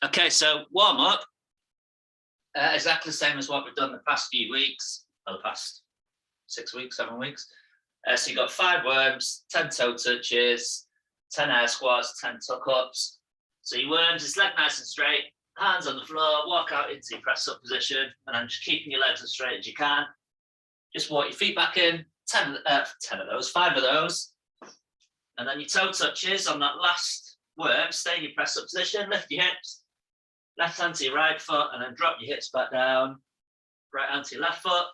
Okay, so warm up, exactly the same as what we've done the past few weeks, or the past 6 weeks, 7 weeks. So you've got 5 worms, 10 toe touches, 10 air squats, 10 tuck ups. So your worms is leg nice and straight, hands on the floor, walk out into your press up position, and then just keeping your legs as straight as you can. Just walk your feet back in, 10 of those, 5 of those. And then your toe touches on that last worm, stay in your press up position, lift your hips, left hand to your right foot, and then drop your hips back down, right hand to your left foot.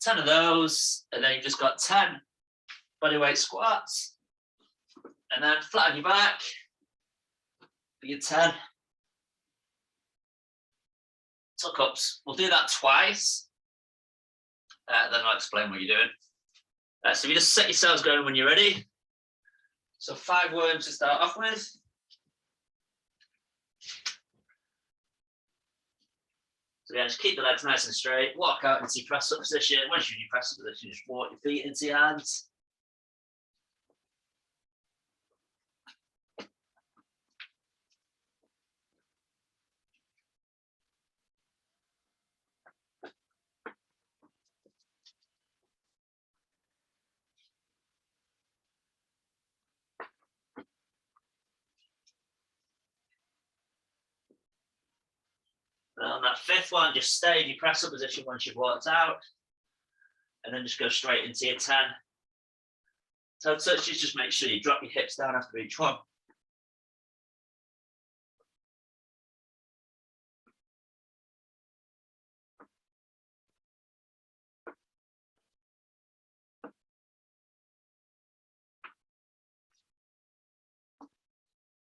10 of those, and then you've just got 10 bodyweight squats, and then flatten your back for your 10 tuck ups. We'll do that twice, then I'll explain what you're doing. So you just set yourselves going when you're ready. So 5 worms to start off with. So again, just keep the legs nice and straight, walk out into your press up position. Once you're in your press up position, just walk your feet into your hands. And on that 5th one, just stay in your press up position once you've walked out, and then just go straight into your 10 toe touches. Just make sure you drop your hips down after each one.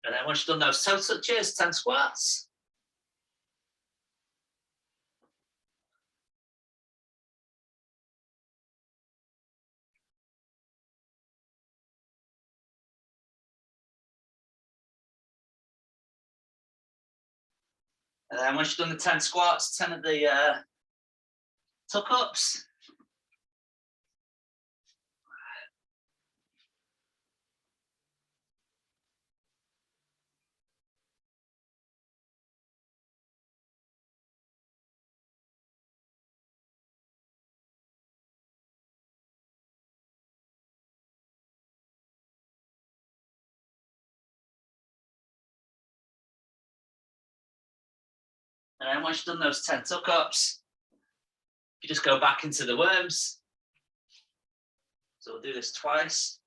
And then once you've done those toe touches, 10 squats. And then once you've done the 10 squats, 10 of the tuck ups. And then once you've done those 10 tuck ups, you just go back into the worms. So we'll do this twice.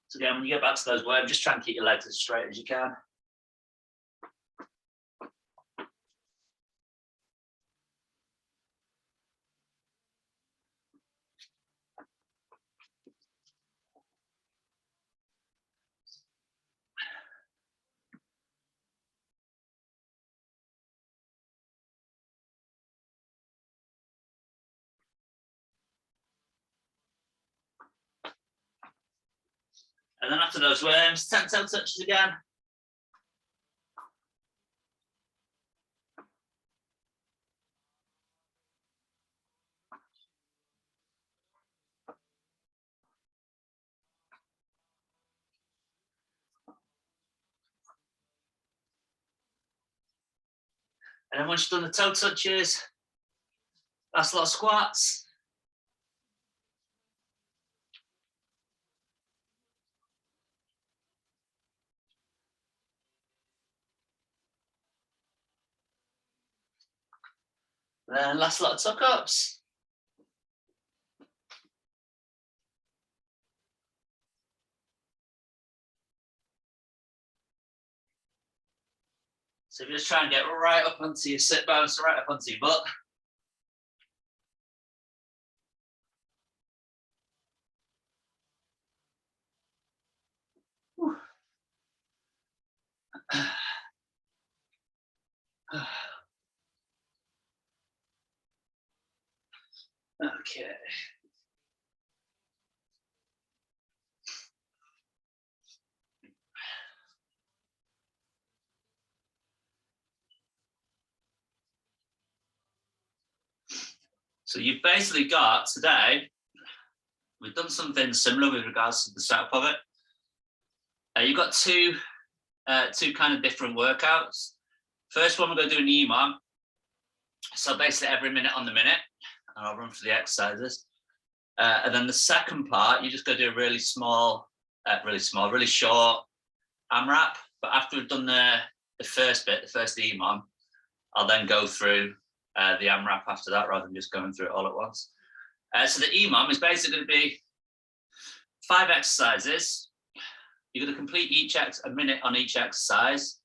So again, when you get back to those worms, just try and keep your legs as straight as you can. And then after those worms, 10 toe touches again. And then once you've done the toe touches, last lot of squats. And then last lot of tuck ups. So if you just try and get right up onto your sit bones, right up onto your butt. Okay. So you've basically got today we've done something similar with regards to the setup of it. You've got two kind of different workouts. First one, we're going to do an EMOM. So basically every minute on the minute, and I'll run through the exercises. And then the second part, you just go do a really short AMRAP. But after we've done the first bit, the first EMOM, I'll then go through the AMRAP after that, rather than just going through it all at once. So the EMOM is basically going to be 5 exercises. You're going to complete a minute on each exercise.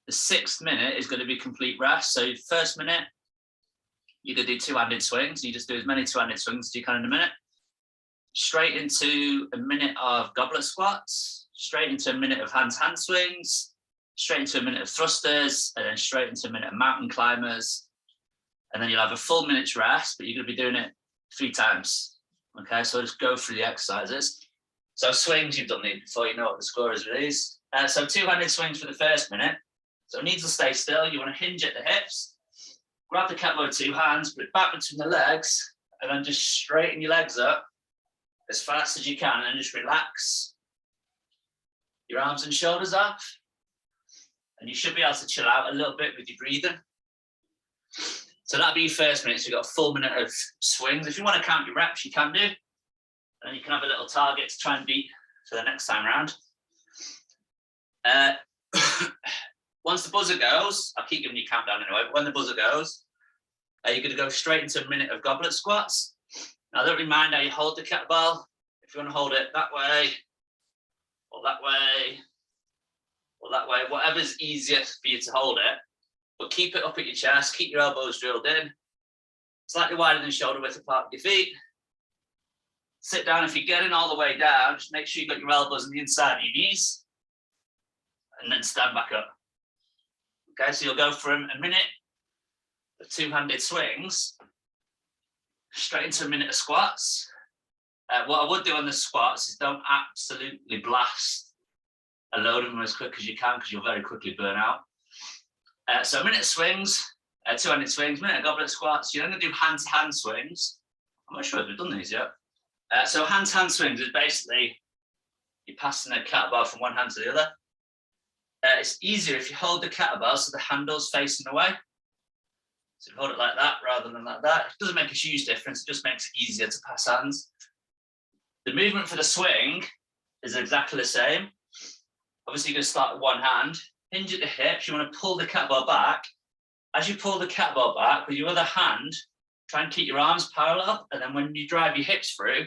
The 6th minute is going to be complete rest. So first minute, you're going to do 2-handed swings. You just do as many 2-handed swings as you can in a minute. Straight into a minute of goblet squats, straight into a minute of hand-to-hand swings, straight into a minute of thrusters, and then straight into a minute of mountain climbers. And then you'll have a full minute's rest, but you're going to be doing it 3 times. Okay, so just go through the exercises. So swings, you've done these before, you know what the score is with these. So 2-handed swings for the first minute. So knees will stay still. You want to hinge at the hips. Grab the kettlebell with 2 hands, put it back between the legs, and then just straighten your legs up as fast as you can, and then just relax your arms and shoulders off. And you should be able to chill out a little bit with your breathing. So that'll be your first minute. So you've got a full minute of swings. If you want to count your reps, you can do. And then you can have a little target to try and beat for the next time around. Once the buzzer goes, I'll keep giving you a countdown anyway, but when the buzzer goes, you're going to go straight into a minute of goblet squats. Now, don't remind how you hold the kettlebell. If you want to hold it that way, or that way, or that way, whatever's easiest for you to hold it, but keep it up at your chest, keep your elbows drilled in, slightly wider than shoulder width apart with your feet. Sit down. If you're getting all the way down, just make sure you've got your elbows on the inside of your knees, and then stand back up. Okay, so you'll go from a minute of 2-handed swings straight into a minute of squats. What I would do on the squats is don't absolutely blast a load of them as quick as you can, because you'll very quickly burn out. So a minute of swings, 2-handed swings, minute of goblet squats. You're then going to do hand-to-hand swings. I'm not sure if we've done these yet. So hand-to-hand swings is basically you're passing the kettlebell from one hand to the other. It's easier if you hold the kettlebell so the handle's facing away. So you hold it like that rather than like that. It doesn't make a huge difference. It just makes it easier to pass hands. The movement for the swing is exactly the same. Obviously, you're going to start with one hand. Hinge at the hips. You want to pull the kettlebell back. As you pull the kettlebell back with your other hand, try and keep your arms parallel. And then when you drive your hips through,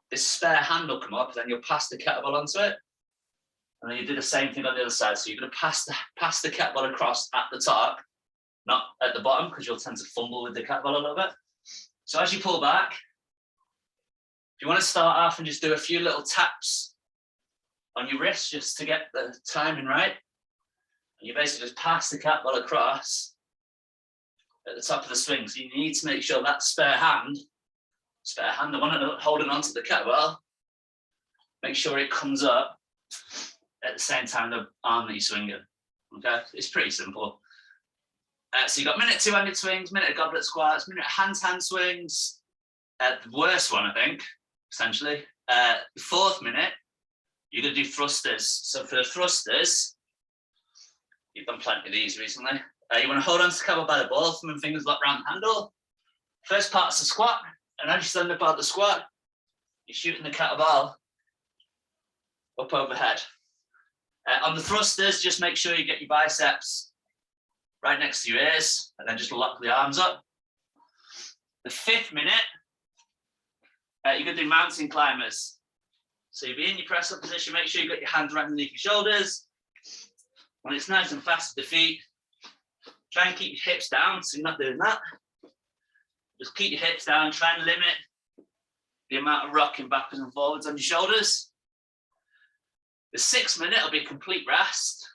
this spare hand will come up, and then you'll pass the kettlebell onto it. And then you do the same thing on the other side. So you're going to pass the kettlebell across at the top, not at the bottom, because you'll tend to fumble with the kettlebell a little bit. So as you pull back, if you want to start off and just do a few little taps on your wrist just to get the timing right, and you basically just pass the kettlebell across at the top of the swing. So you need to make sure that spare hand, the one holding onto the kettlebell, make sure it comes up at the same time the arm that you're swinging. Okay, it's pretty simple. So you've got minute 2-handed swings, minute of goblet squats, minute of hand-to-hand swings. The worst one, I think, essentially. The 4th minute, you're going to do thrusters. So for the thrusters, you've done plenty of these recently. You want to hold on to the kettlebell by the ball, thumb and fingers locked around the handle. First part's the squat, and as you stand up out the squat, you're shooting the kettlebell up overhead. On the thrusters, just make sure you get your biceps right next to your ears, and then just lock the arms up. The 5th minute, you're going to do mountain climbers. So you'll be in your press-up position, make sure you've got your hands right underneath your shoulders. When it's nice and fast with the feet, try and keep your hips down, so you're not doing that. Just keep your hips down, try and limit the amount of rocking backwards and forwards on your shoulders. The 6th minute will be complete rest.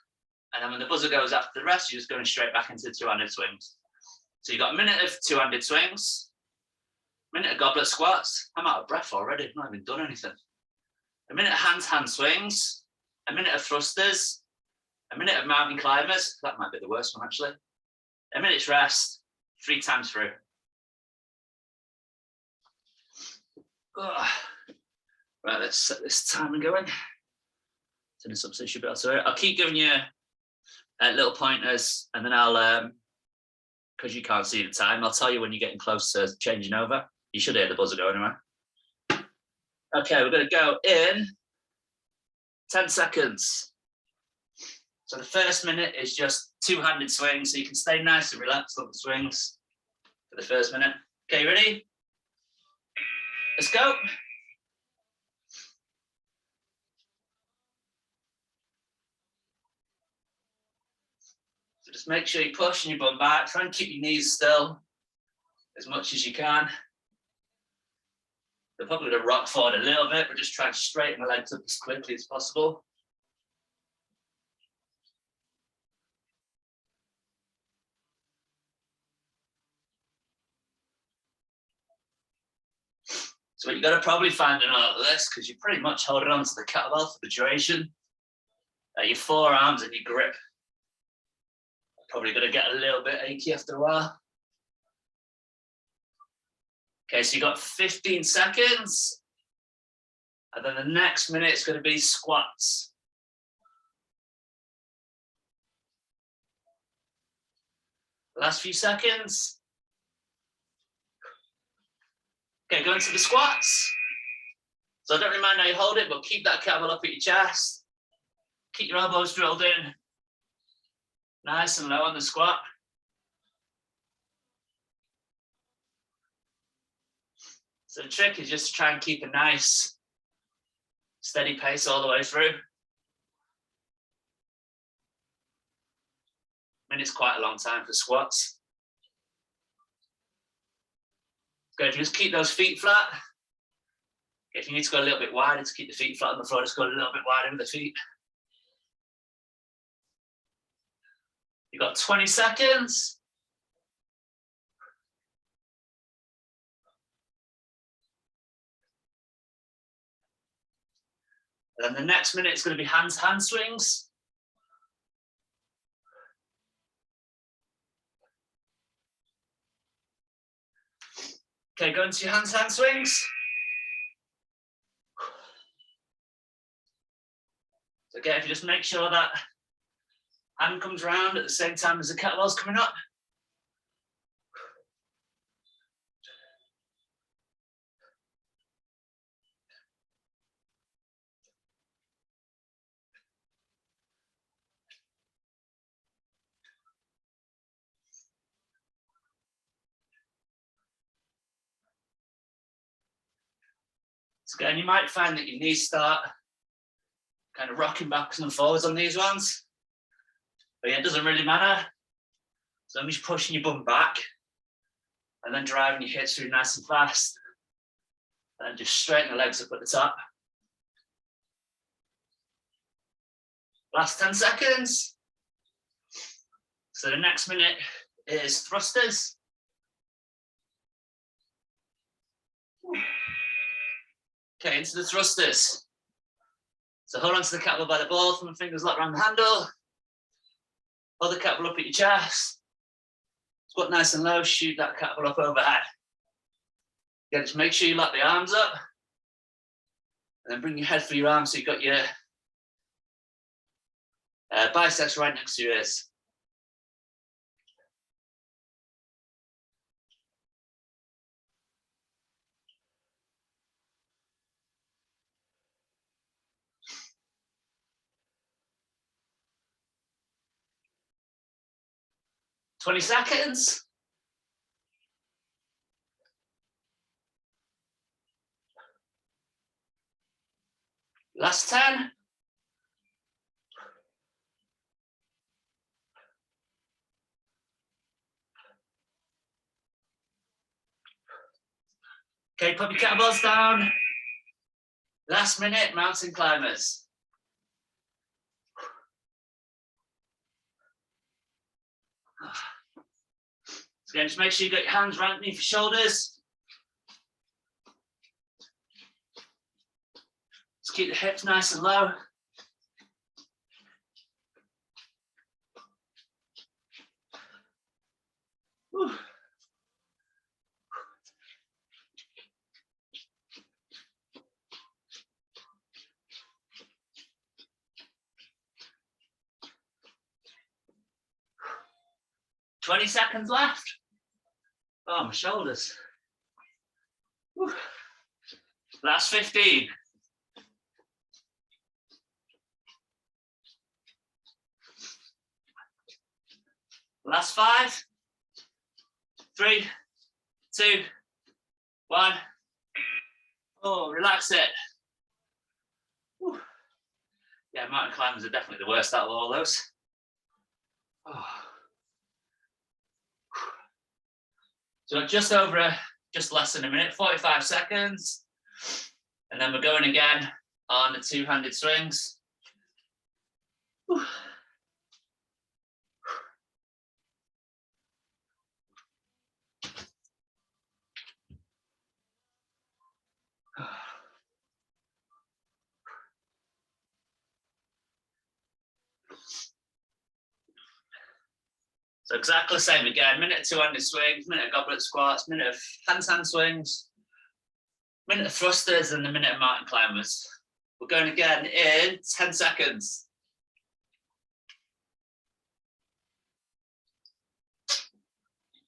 And then when the buzzer goes after the rest, you're just going straight back into 2-handed swings. So you've got a minute of 2-handed swings, minute of goblet squats. I'm out of breath already. I've not even done anything. A minute of hand-to-hand swings, a minute of thrusters, a minute of mountain climbers. That might be the worst one, actually. A minute's rest, 3 times through. Oh. Right, let's set this timer going. Turn this up so you should be able to hear it. I'll keep giving you little pointers, and then I'll, because you can't see the time, I'll tell you when you're getting close to changing over. You should hear the buzzer go anyway. Okay, we're going to go in 10 seconds. So the first minute is just two-handed swings, so you can stay nice and relaxed on the swings for the first minute. Okay, ready? Let's go. So just make sure you're pushing your bum back. Try and keep your knees still as much as you can. They're probably going to rock forward a little bit, but just try to straighten the legs up as quickly as possible. So what you've got to probably find in all of this, because you're pretty much holding on to the kettlebell for the duration, your forearms and your grip are probably going to get a little bit achy after a while. Okay, so you've got 15 seconds. And then the next minute is going to be squats. Last few seconds. Okay, go into the squats. So I don't really mind how you hold it, but keep that kettlebell up at your chest. Keep your elbows drilled in. Nice and low on the squat. So the trick is just to try and keep a nice, steady pace all the way through. I mean, it's quite a long time for squats. Good, just keep those feet flat. If you need to go a little bit wider to keep the feet flat on the floor, just go a little bit wider with the feet. You've got 20 seconds. And then the next minute is going to be hand swings. Okay, go into your hand swings. So again, if you just make sure that hand comes around at the same time as the kettlebell's coming up. So again, you might find that your knees start kind of rocking backwards and forwards on these ones. But yeah, it doesn't really matter. As long as you're pushing your bum back and then driving your hips through nice and fast. And just straighten the legs up at the top. Last 10 seconds. So the next minute is thrusters. Okay, into the thrusters. So hold on to the kettlebell by the ball, thumb and fingers locked around the handle. Hold the kettlebell up at your chest. Squat nice and low, shoot that kettlebell up overhead. Again, just make sure you lock the arms up. And then bring your head for your arms so you've got your biceps right next to your ears. "20 seconds. Last 10. Okay, put your kettlebells down. Last minute, mountain climbers. So again, just make sure you got your hands right underneath your shoulders. Just keep the hips nice and low. Whew. 20 seconds left. Oh, my shoulders. Whew. Last 15. Last 5, 3, 2, 1. Oh, relax it. Whew. Yeah, mountain climbers are definitely the worst out of all those. Oh. So just less than a minute, 45 seconds. And then we're going again on the two-handed swings. Whew. So exactly the same again, minute of two-handed swings, minute of goblet squats, minute of handstand swings, minute of thrusters, and a minute of mountain climbers. We're going again in 10 seconds.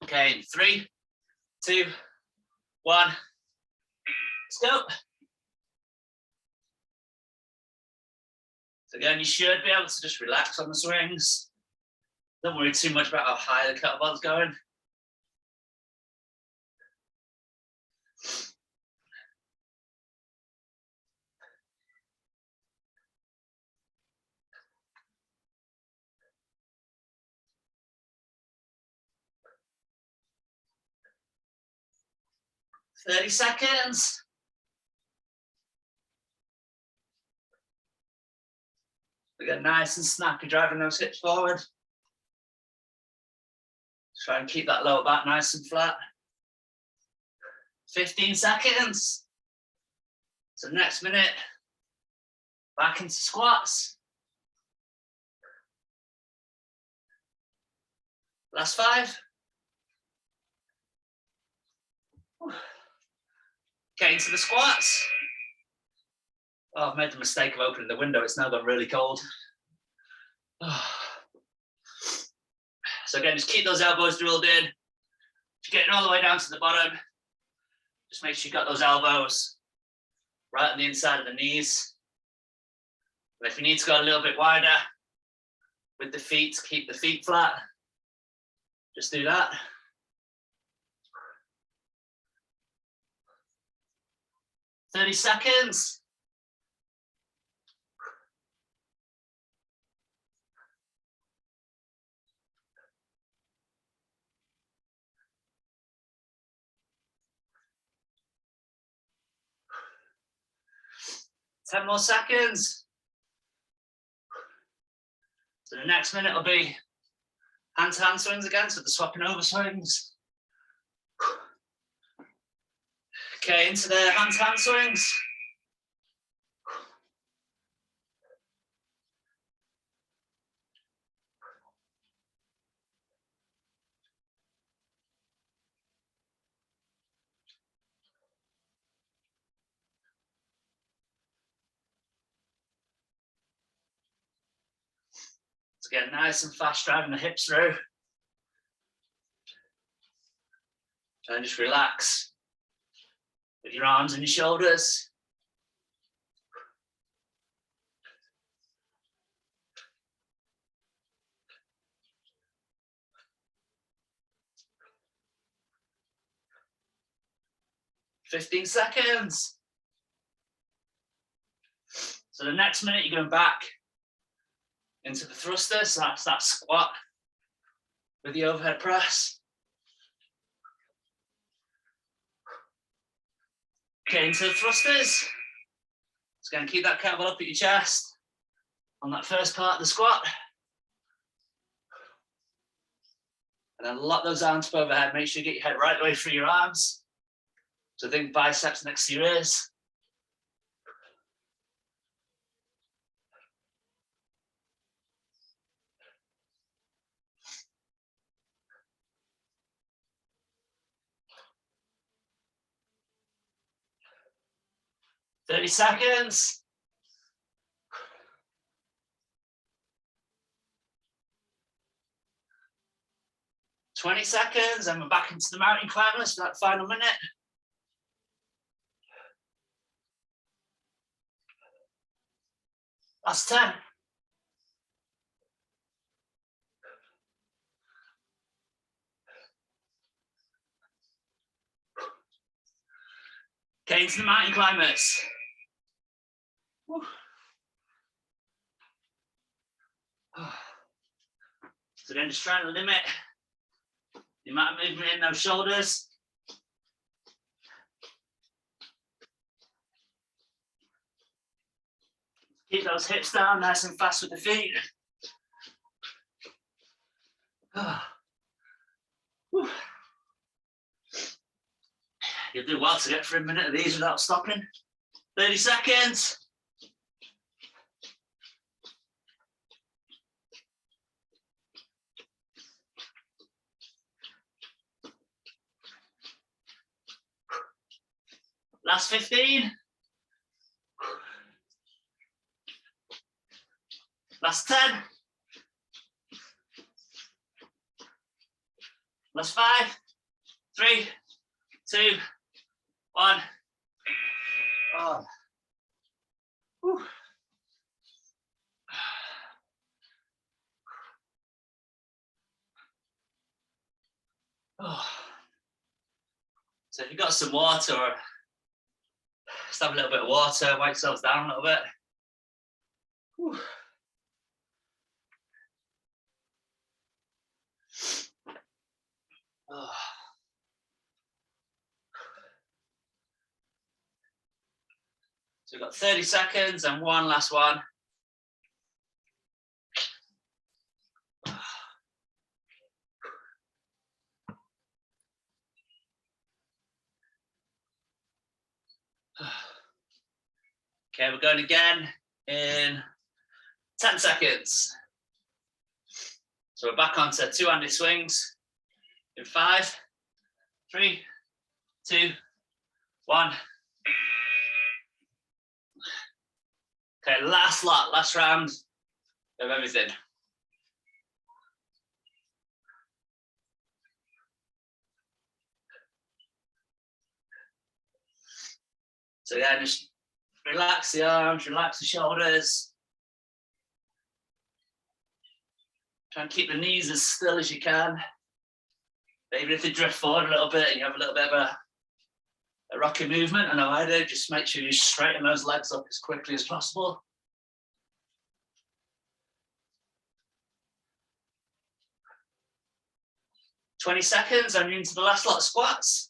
Okay, 3, 2, 1, let's go. So again, you should be able to just relax on the swings. Don't worry too much about how high the kettlebell's going. "30 seconds. Again, nice and snappy, driving those hips forward. Try and keep that lower back nice and flat. 15 seconds. So next minute, back into squats. Last 5. Get into the squats. Oh, I've made the mistake of opening the window. It's now gone really cold. So again, just keep those elbows drilled in. If you're getting all the way down to the bottom, just make sure you've got those elbows right on the inside of the knees. And if you need to go a little bit wider with the feet to keep the feet flat, just do that. 30 seconds. Ten more seconds. So the next minute will be hand-to-hand swings again, so the swapping over swings. Okay, into the hand-to-hand swings. Let's get nice and fast, driving the hips through. And just relax with your arms and your shoulders. "15 seconds. So the next minute, you're going back into the thruster. So that's that squat with the overhead press. Okay, into the thrusters. Just going to keep that kettlebell up at your chest on that first part of the squat. And then lock those arms up overhead. Make sure you get your head right away through your arms. So think biceps next to your ears. "30 seconds. 20 seconds, and we're back into the mountain climbers for that final minute. Last 10. Okay, into the mountain climbers. Woo. So then just trying to limit the amount of movement in those shoulders. Keep those hips down nice and fast with the feet. You'll do well to get through a minute of these without stopping. 30 seconds. Last 15. Last 10. Last 5, 3, 2, 1. Oh. Whew. Oh. So if you've got some water, just have a little bit of water, wipe yourselves down a little bit. Whew. Oh. So we've got 30 seconds and one last one. Okay, we're going again in 10 seconds. So we're back onto two-handed swings in 5, 3, 2, 1. Okay, last lot, last round of everything. So yeah, just relax the arms, relax the shoulders. Try and keep the knees as still as you can. Even if they drift forward a little bit and you have a little bit of a rocky movement, I know I do, just make sure you straighten those legs up as quickly as possible. "20 seconds and you're into the last lot of squats.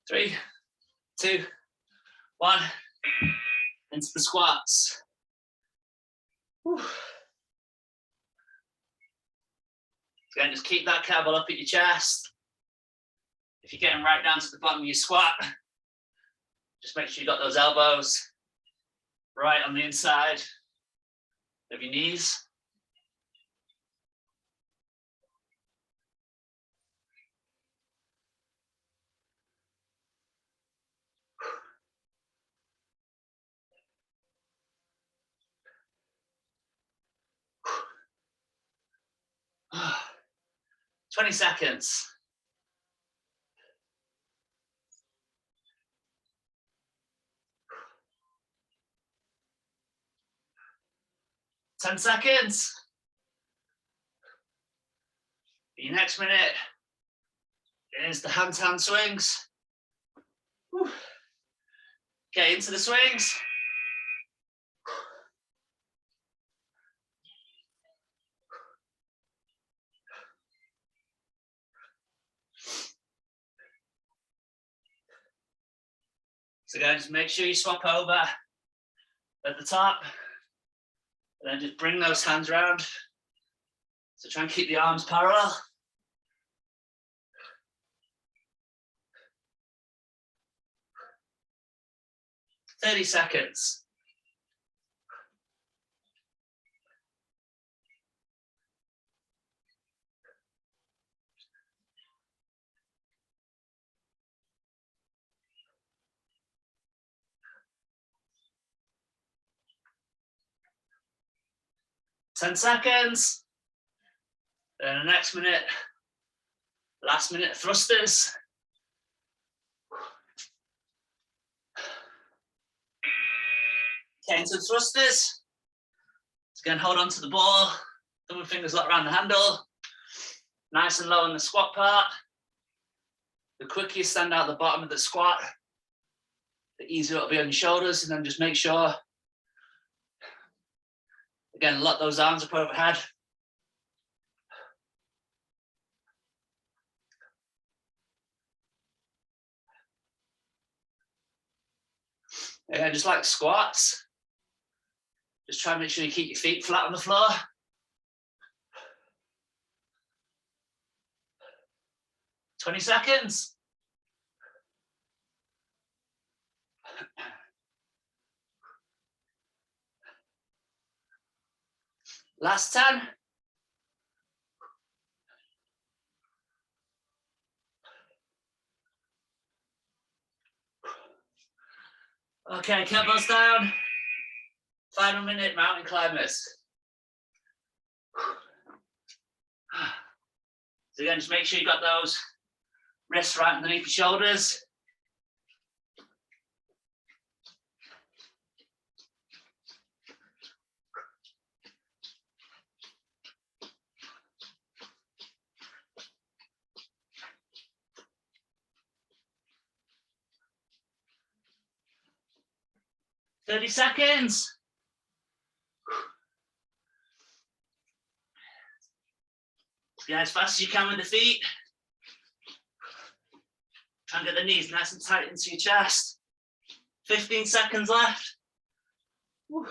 Three, 2, 1, into the squats. Whew. Again, just keep that kettlebell up at your chest. If you're getting right down to the bottom of your squat, just make sure you got those elbows right on the inside of your knees. Whew. 20 seconds. Ten seconds. Your next minute is the hand-to-hand swings. Whew. Okay, into the swings. So again, just make sure you swap over at the top. And then just bring those hands around. So try and keep the arms parallel. "30 seconds. 10 seconds. Then the next minute, last minute thrusters. Okay, into thrusters. Again, hold on to the ball. Thumb and fingers locked around the handle. Nice and low in the squat part. The quicker you stand out the bottom of the squat, the easier it'll be on your shoulders, and then just make sure, again, lock those arms up overhead. Again, just like squats, just try and make sure you keep your feet flat on the floor. Twenty seconds. Last 10. Okay, kettlebells down. Final minute, mountain climbers. So again, just make sure you got those wrists right underneath your shoulders. Thirty seconds. Go as fast as you can with the feet. Try and get the knees nice and tight into your chest. 15 seconds left. Woo.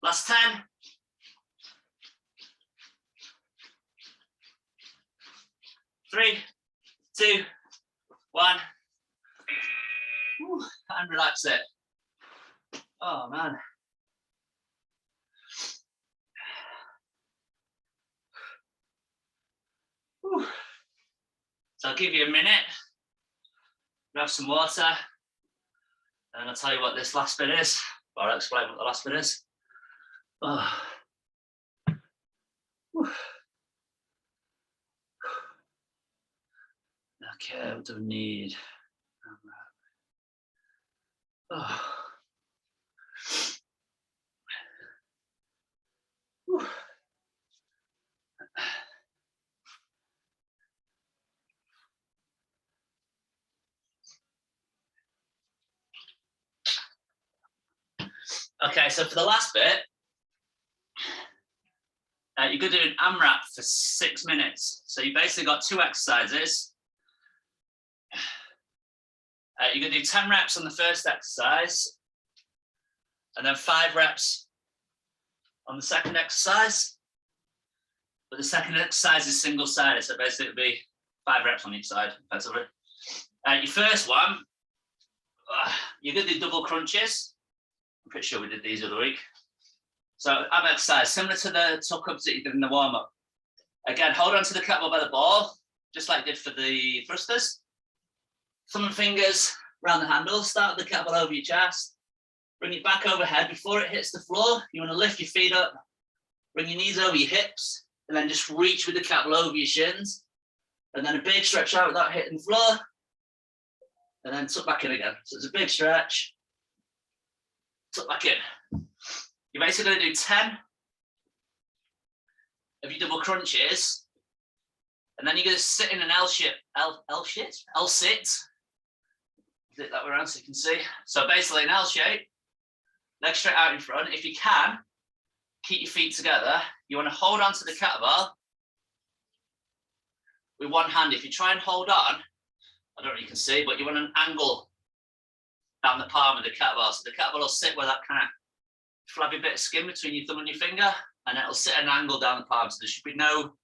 Last 10. 3, 2, 1. Woo. And relax it. Oh man. Whew. So I'll give you a minute, grab some water, and I'll tell you what this last bit is, or I'll explain what the last bit is. Oh. Okay, what do we need? Oh. Okay, so for the last bit, you're going to do an AMRAP for 6 minutes. So you basically got 2 exercises. You're going to do 10 reps on the first exercise, and then 5 reps on the second exercise. But the second exercise is single-sided, so basically it'll be 5 reps on each side, effectively. Your first one, you're going to do double crunches. I'm pretty sure we did these the other week. So ab exercise, similar to the tuck-ups that you did in the warm-up. Again, hold on to the kettlebell by the ball, just like you did for the thrusters. Thumb and fingers around the handle, start with the kettlebell over your chest. Bring it back overhead. Before it hits the floor, you want to lift your feet up, bring your knees over your hips, and then just reach with the kettlebell over your shins. And then a big stretch out without hitting the floor. And then tuck back in again. So it's a big stretch. Tuck back in. You're basically going to do 10 of your double crunches. And then you're going to sit in an L-sit. Flip that way around so you can see. So basically an L shape, legs straight out in front. If you can, keep your feet together. You want to hold on to the kettlebell with one hand. If you try and hold on, I don't know if you can see, but you want an angle down the palm of the kettlebell. So the kettlebell will sit with that kind of flabby bit of skin between your thumb and your finger, and it'll sit at an angle down the palm. So there should be no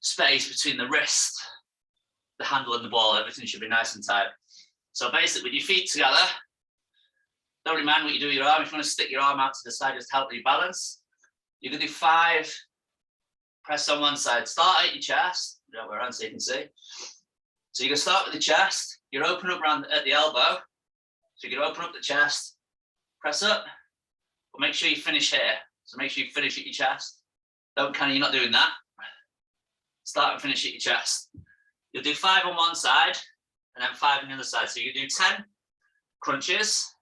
space between the wrist, the handle and the ball. Everything should be nice and tight. So basically with your feet together, don't really mind what you do with your arm. If you want to stick your arm out to the side, just help you balance. You can do 5 press on one side. Start at your chest, the other way around so you can see. So you can start with the chest. You're open up around at the elbow. So you can open up the chest, press up, but make sure you finish here. So make sure you finish at your chest. Don't you're not doing that. Start and finish at your chest. You'll do 5 on one side and then 5 on the other side. So you can do 10 crunches,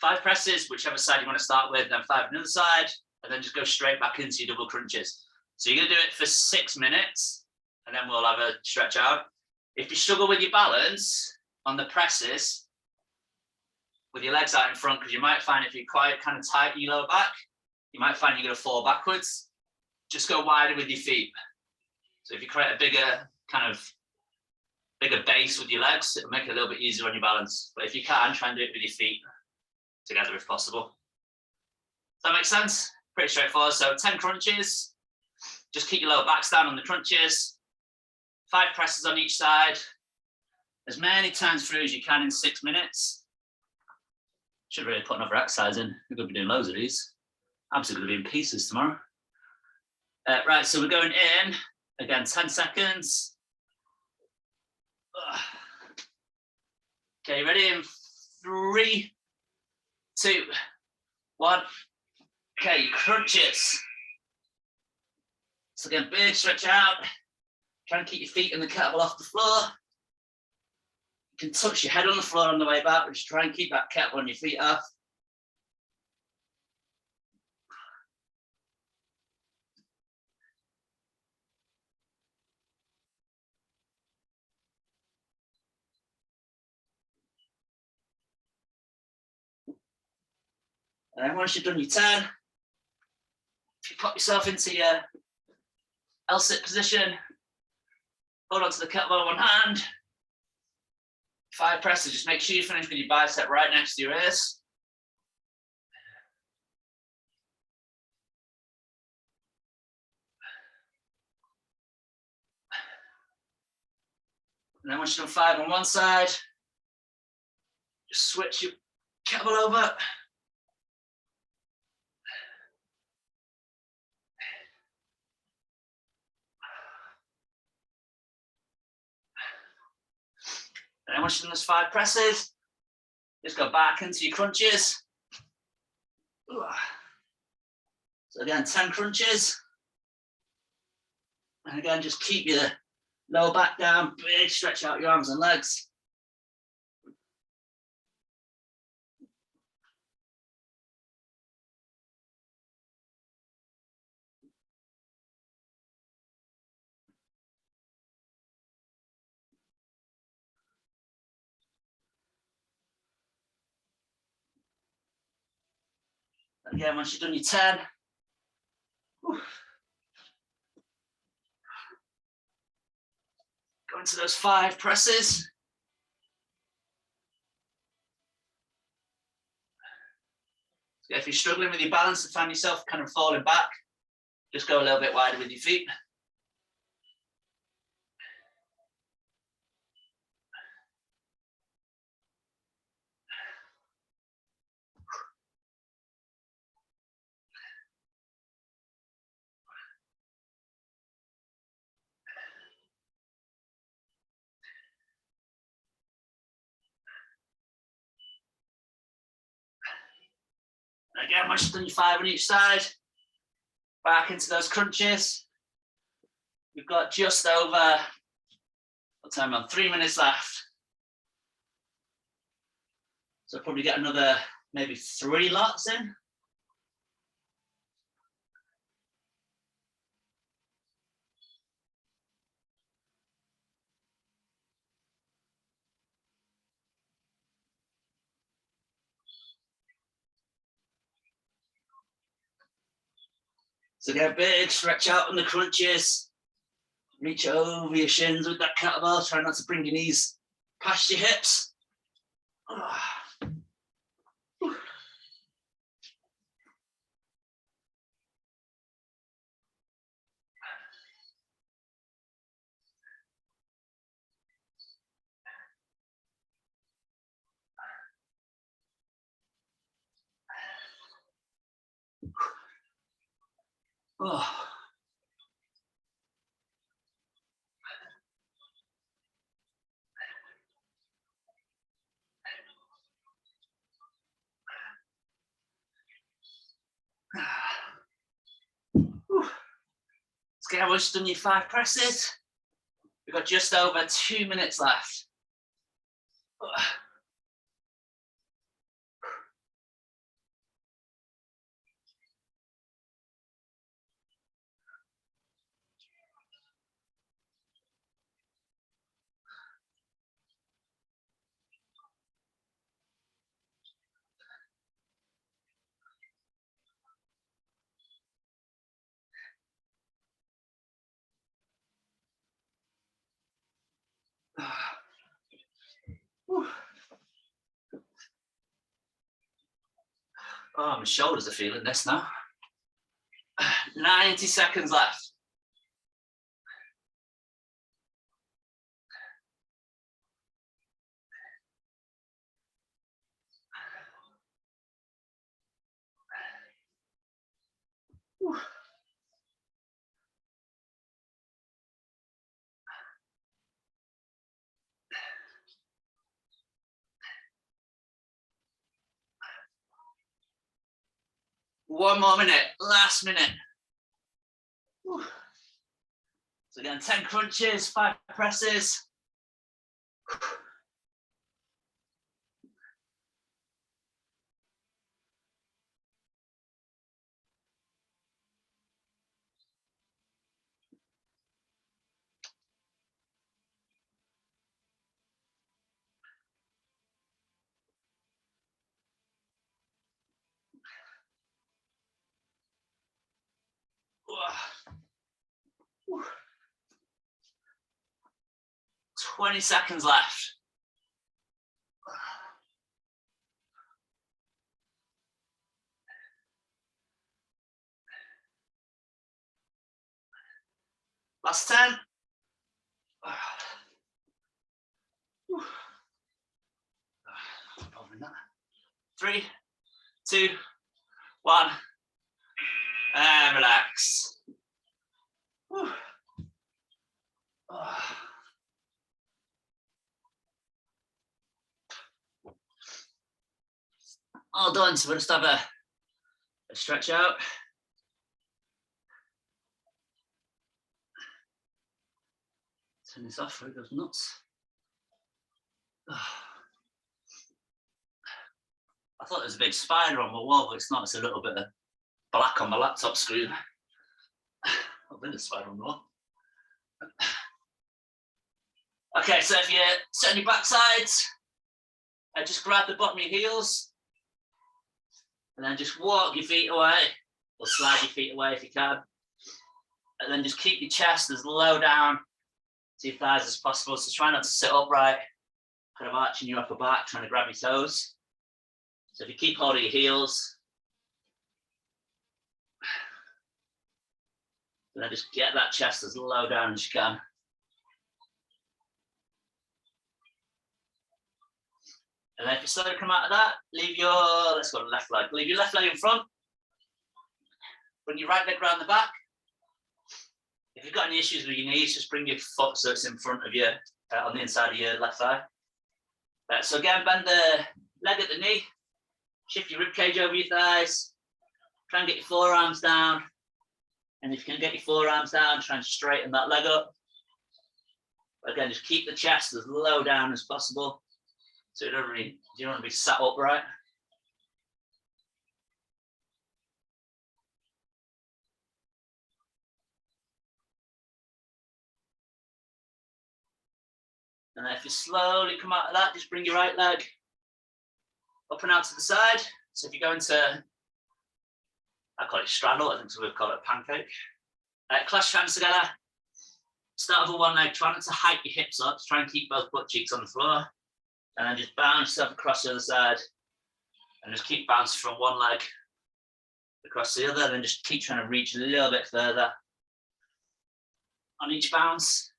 5 presses, whichever side you want to start with, then 5 on the other side, and then just go straight back into your double crunches. So you're going to do it for 6 minutes, and then we'll have a stretch out. If you struggle with your balance on the presses, with your legs out in front, because you might find if you're quite kind of tight in your lower back, you might find you're going to fall backwards. Just go wider with your feet. So if you create a bigger base with your legs, it'll make it a little bit easier on your balance. But if you can, try and do it with your feet together if possible. Does that make sense? Pretty straightforward. So 10 crunches. Just keep your lower backs down on the crunches. 5 presses on each side. As many times through as you can in 6 minutes. Should really put another exercise in. We're going to be doing loads of these. Absolutely going to be in pieces tomorrow. Right, so we're going in. Again, 10 seconds. Okay, ready? In 3, 2, 1. Okay, crunches. So again, big stretch out. Try and keep your feet and the kettlebell off the floor. You can touch your head on the floor on the way back, but just try and keep that kettlebell on your feet off. And then once you've done your 10, if you pop yourself into your L-sit position, hold on to the kettlebell in one hand, 5 presses, just make sure you finish with your bicep right next to your ears. And then once you've done 5 on one side, just switch your kettlebell over. And then once you've done those 5 presses, just go back into your crunches. So again, 10 crunches. And again, just keep your lower back down, big stretch out your arms and legs. And again, once you've done your 10, go into those 5 presses. So if you're struggling with your balance and find yourself kind of falling back, just go a little bit wider with your feet. And again, once you've done your 5 on each side, back into those crunches. We've got just over, what time on? 3 minutes left. So probably get another maybe 3 lots in. So get a big stretch out on the crunches. Reach over your shins with that kettlebell. Try not to bring your knees past your hips. Oh. Okay, I've just done your 5 presses. We've got just over 2 minutes left. Oh, my shoulders are feeling this now. 90 seconds left. One more minute, last minute. So again, 10 crunches, 5 presses. Whew. 20 seconds left. Last 10. 3, 2, 1, and relax. All done, so we'll just have a stretch out. Turn this off before it goes nuts. I thought there was a big spider on my wall, but it's not. It's a little bit of black on my laptop screen. I've been a spider on the wall. Okay, so if you're sitting on your backsides, just grab the bottom of your heels and then just walk your feet away or slide your feet away if you can. And then just keep your chest as low down to your thighs as possible. So try not to sit upright, kind of arching your upper back, trying to grab your toes. So if you keep hold of your heels, and then just get that chest as low down as you can. And then if you slowly come out of that, leave your, let's go left leg. Leave your left leg in front. Bring your right leg round the back. If you've got any issues with your knees, just bring your foot so it's in front of you, on the inside of your left thigh. So again, bend the leg at the knee. Shift your rib cage over your thighs. Try and get your forearms down. And if you can get your forearms down, try and straighten that leg up. But again, just keep the chest as low down as possible. So you don't want to be sat upright. And then if you slowly come out of that, just bring your right leg up and out to the side. So if you go into, I call it straddle, I think some would call it a pancake. Clasp your hands together. Start with one leg, try not to hike your hips up, try and keep both butt cheeks on the floor. And then just bounce yourself across the other side. And just keep bouncing from one leg across the other, and then just keep trying to reach a little bit further on each bounce.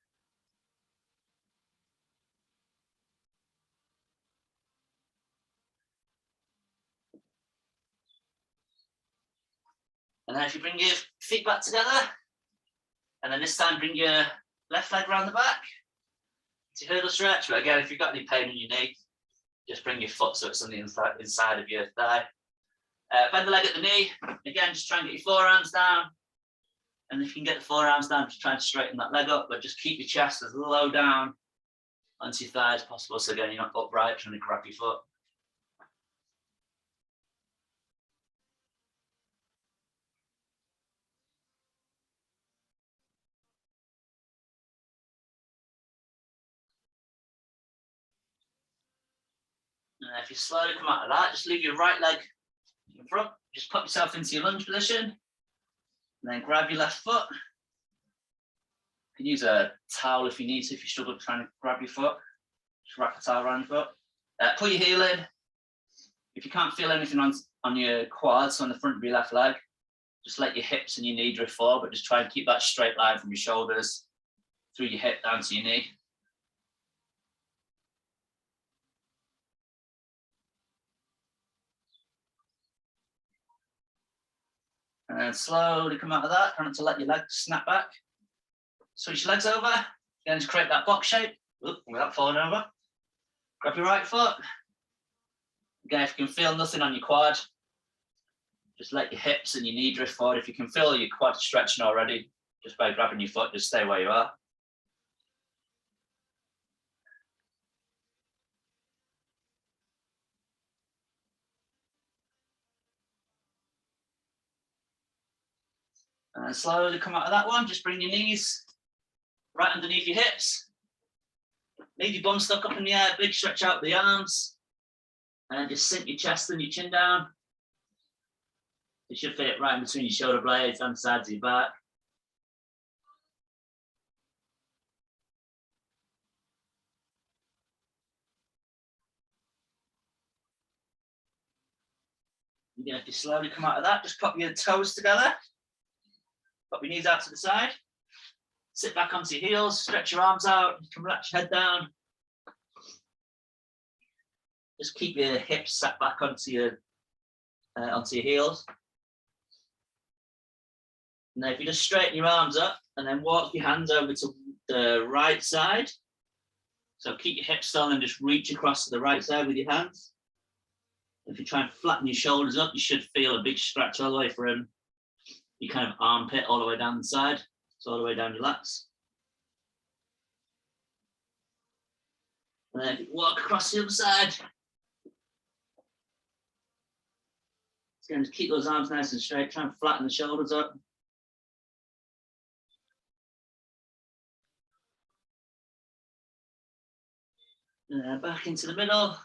And then if you bring your feet back together, and then this time bring your left leg around the back to hurdle stretch. But again, if you've got any pain in your knee, just bring your foot so it's on the inside of your thigh. Bend the leg at the knee. Again, just try and get your forearms down. And if you can get the forearms down, just try and straighten that leg up, but just keep your chest as low down onto your thigh as possible. So again, you're not upright trying to grab your foot. And if you slowly come out of that, just leave your right leg in front. Just put yourself into your lunge position. And then grab your left foot. You can use a towel if you need to, if you struggle trying to grab your foot. Just wrap a towel around your foot. Put your heel in. If you can't feel anything on your quads, on the front of your left leg, just let your hips and your knee drift forward, but just try and keep that straight line from your shoulders through your hip down to your knee. And then slowly come out of that, try not to let your legs snap back. Switch your legs over, again to create that box shape without falling over. Grab your right foot. Again, if you can feel nothing on your quad, just let your hips and your knee drift forward. If you can feel your quad stretching already, just by grabbing your foot, just stay where you are. And slowly come out of that one. Just bring your knees right underneath your hips. Leave your bum stuck up in the air, big stretch out the arms. And just sink your chest and your chin down. It should fit right in between your shoulder blades and the sides of your back. Again, if you slowly come out of that, just pop your toes together. Pop your knees out to the side. Sit back onto your heels, stretch your arms out, you can relax your head down. Just keep your hips sat back onto your heels. And then if you just straighten your arms up and then walk your hands over to the right side. So keep your hips still and just reach across to the right side with your hands. If you try and flatten your shoulders up, you should feel a big stretch all the way from your kind of armpit all the way down the side. So all the way down your lats. And then if you walk across the other side. Again, just keep those arms nice and straight. Try and flatten the shoulders up. And then back into the middle.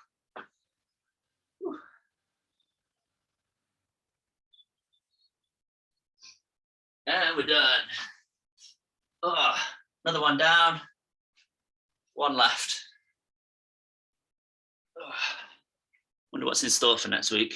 And we're done. Oh, another one down. One left. Oh, wonder what's in store for next week.